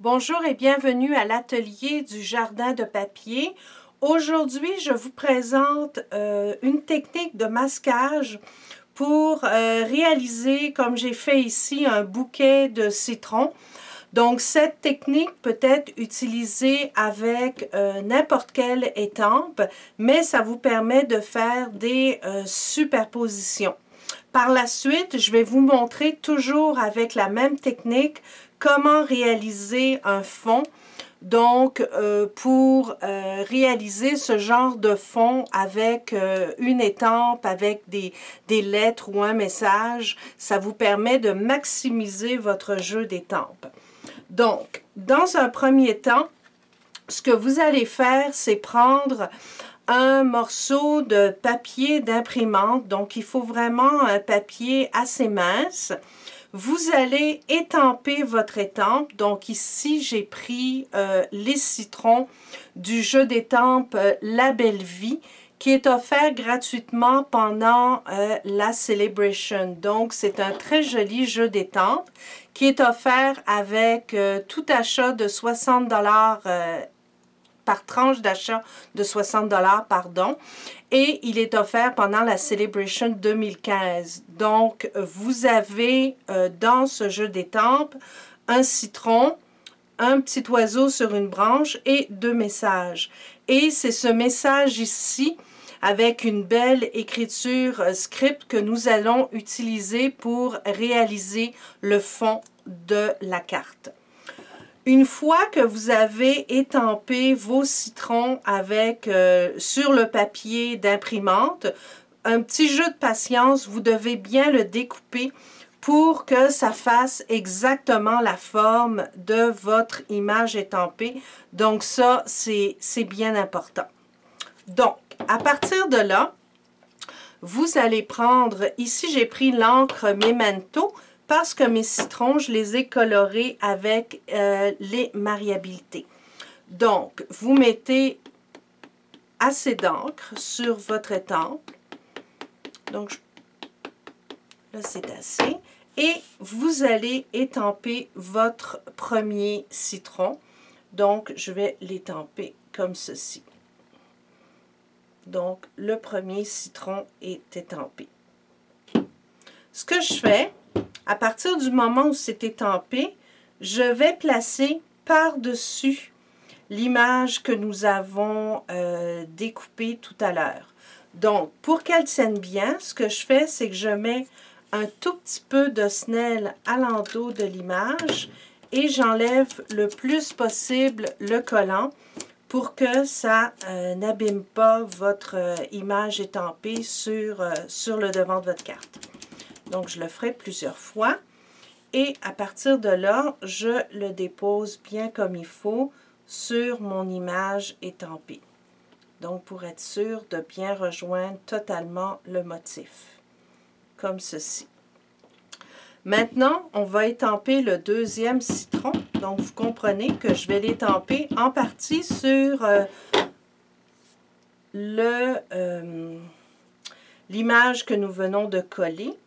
Bonjour et bienvenue à l'atelier du jardin de papier. Aujourd'hui, je vous présente une technique de masquage pour réaliser, comme j'ai fait ici, un bouquet de citron. Donc, cette technique peut être utilisée avec n'importe quelle étampe, mais ça vous permet de faire des superpositions. Par la suite, je vais vous montrer toujours avec la même technique comment réaliser un fond. Donc, pour réaliser ce genre de fond avec une étampe, avec des lettres ou un message, ça vous permet de maximiser votre jeu d'étampes. Donc, dans un premier temps, ce que vous allez faire, c'est prendre un morceau de papier d'imprimante. Donc, il faut vraiment un papier assez mince. Vous allez étamper votre étampe. Donc ici, j'ai pris les citrons du jeu d'étampes La Belle Vie qui est offert gratuitement pendant la Celebration. Donc, c'est un très joli jeu d'étampes qui est offert avec tout achat de 60 $ par tranche d'achat de 60 $, pardon. Et il est offert pendant la Celebration 2015. Donc, vous avez dans ce jeu d'étampes un citron, un petit oiseau sur une branche et deux messages. Et c'est ce message ici, avec une belle écriture script que nous allons utiliser pour réaliser le fond de la carte. Une fois que vous avez étampé vos citrons avec, sur le papier d'imprimante, un petit jeu de patience, vous devez bien le découper pour que ça fasse exactement la forme de votre image étampée. Donc ça, c'est bien important. Donc, à partir de là, vous allez prendre, ici j'ai pris l'encre Memento, parce que mes citrons, je les ai colorés avec les mariabilités. Donc, vous mettez assez d'encre sur votre étampe. Donc, là, c'est assez. Et vous allez étamper votre premier citron. Donc, je vais l'étamper comme ceci. Donc, le premier citron est étampé. Ce que je fais, à partir du moment où c'est étampé, je vais placer par-dessus l'image que nous avons découpée tout à l'heure. Donc, pour qu'elle tienne bien, ce que je fais, c'est que je mets un tout petit peu de snelle à l'endos de l'image et j'enlève le plus possible le collant pour que ça n'abîme pas votre image étampée sur le devant de votre carte. Donc, je le ferai plusieurs fois. Et à partir de là, je le dépose bien comme il faut sur mon image étampée. Donc, pour être sûr de bien rejoindre totalement le motif. Comme ceci. Maintenant, on va étamper le deuxième citron. Donc, vous comprenez que je vais l'étamper en partie sur l'image que nous venons de coller.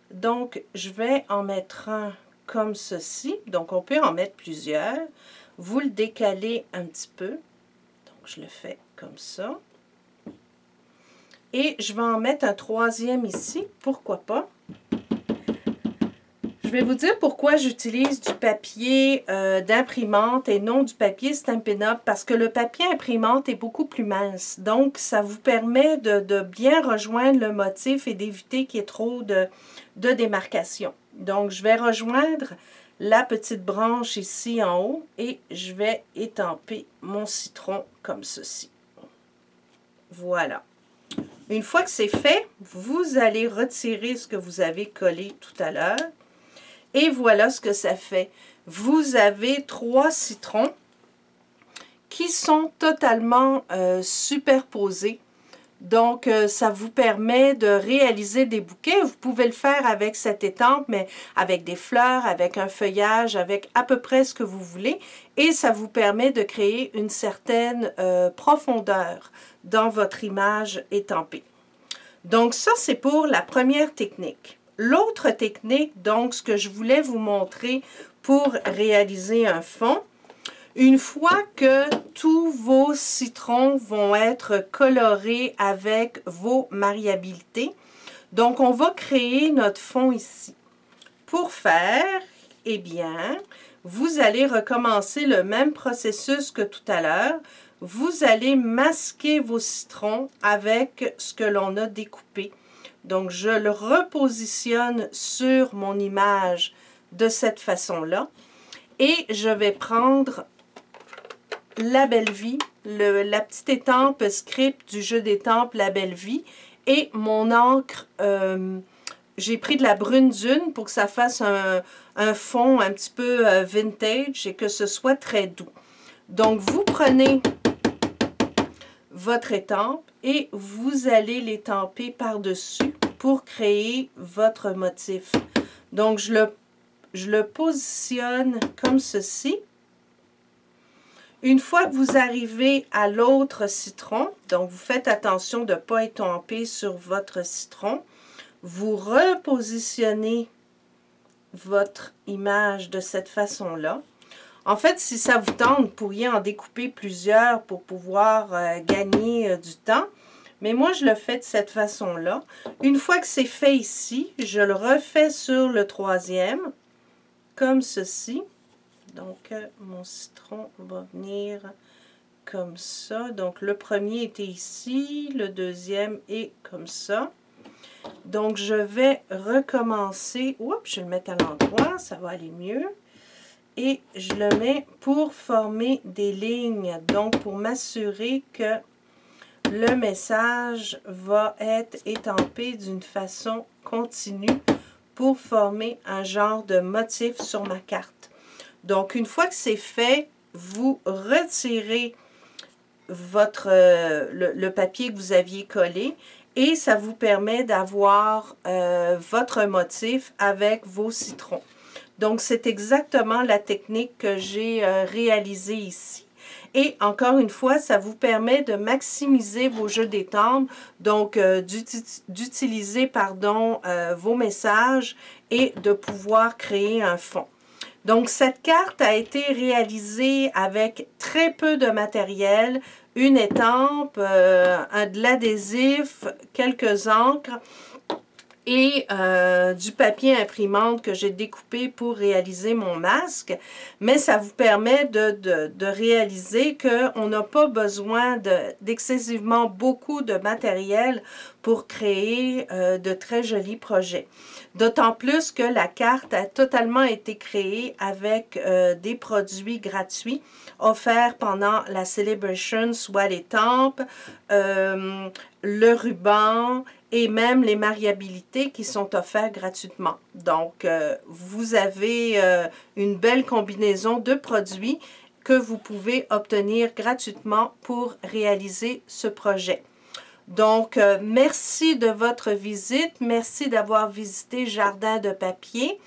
Donc, je vais en mettre un comme ceci. Donc, on peut en mettre plusieurs. Vous le décalez un petit peu. Donc, je le fais comme ça. Et je vais en mettre un troisième ici. Pourquoi pas? Je vais vous dire pourquoi j'utilise du papier d'imprimante et non du papier Stampin' Up! Parce que le papier imprimante est beaucoup plus mince. Donc, ça vous permet de bien rejoindre le motif et d'éviter qu'il y ait trop de démarcation. Donc, je vais rejoindre la petite branche ici en haut et je vais étamper mon citron comme ceci. Voilà. Une fois que c'est fait, vous allez retirer ce que vous avez collé tout à l'heure. Et voilà ce que ça fait. Vous avez 3 citrons qui sont totalement superposés. Donc, ça vous permet de réaliser des bouquets. Vous pouvez le faire avec cette étampe, mais avec des fleurs, avec un feuillage, avec à peu près ce que vous voulez. Et ça vous permet de créer une certaine profondeur dans votre image étampée. Donc, ça, c'est pour la première technique. L'autre technique, donc, ce que je voulais vous montrer pour réaliser un fond, Une fois que tous vos citrons vont être colorés avec vos variabilités, donc on va créer notre fond ici. Pour faire, eh bien, vous allez recommencer le même processus que tout à l'heure. Vous allez masquer vos citrons avec ce que l'on a découpé. Donc, je le repositionne sur mon image de cette façon-là. Et je vais prendre La Belle Vie, la petite étampe script du jeu d'étampes La Belle Vie et mon encre. J'ai pris de la brune dune pour que ça fasse un fond un petit peu vintage et que ce soit très doux. Donc, vous prenez votre étampe et vous allez l'étamper par-dessus pour créer votre motif. Donc, je le positionne comme ceci. Une fois que vous arrivez à l'autre citron, donc vous faites attention de ne pas étamper sur votre citron, vous repositionnez votre image de cette façon-là. En fait, si ça vous tente, vous pourriez en découper plusieurs pour pouvoir gagner du temps. Mais moi, je le fais de cette façon-là. Une fois que c'est fait ici, je le refais sur le troisième, comme ceci. Donc, mon citron va venir comme ça. Donc, le premier était ici, le deuxième est comme ça. Donc, je vais recommencer. Oups, je vais le mettre à l'endroit, ça va aller mieux. Et je le mets pour former des lignes. Donc, pour m'assurer que le message va être étampé d'une façon continue pour former un genre de motif sur ma carte. Donc, une fois que c'est fait, vous retirez le papier que vous aviez collé et ça vous permet d'avoir votre motif avec vos citrons. Donc, c'est exactement la technique que j'ai réalisée ici. Et encore une fois, ça vous permet de maximiser vos jeux d'étampes, donc d'utiliser vos messages et de pouvoir créer un fond. Donc, cette carte a été réalisée avec très peu de matériel, une étampe, de l'adhésif, quelques encres et du papier imprimante que j'ai découpé pour réaliser mon masque. Mais ça vous permet de réaliser qu'on n'a pas besoin d'excessivement beaucoup de matériel pour créer de très jolis projets. D'autant plus que la carte a totalement été créée avec des produits gratuits offerts pendant la Celebration, soit l'étampe, le ruban et même les variabilités qui sont offertes gratuitement. Donc, vous avez une belle combinaison de produits que vous pouvez obtenir gratuitement pour réaliser ce projet. Donc, merci de votre visite. Merci d'avoir visité Jardin de papier.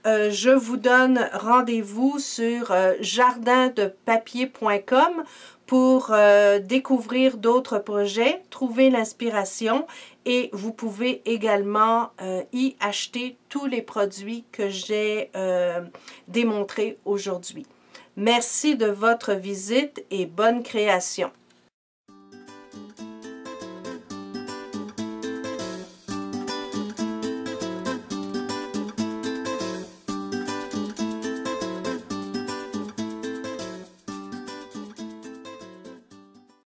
Je vous donne rendez-vous sur jardindepapier.com pour découvrir d'autres projets, trouver l'inspiration et vous pouvez également y acheter tous les produits que j'ai démontrés aujourd'hui. Merci de votre visite et bonne création.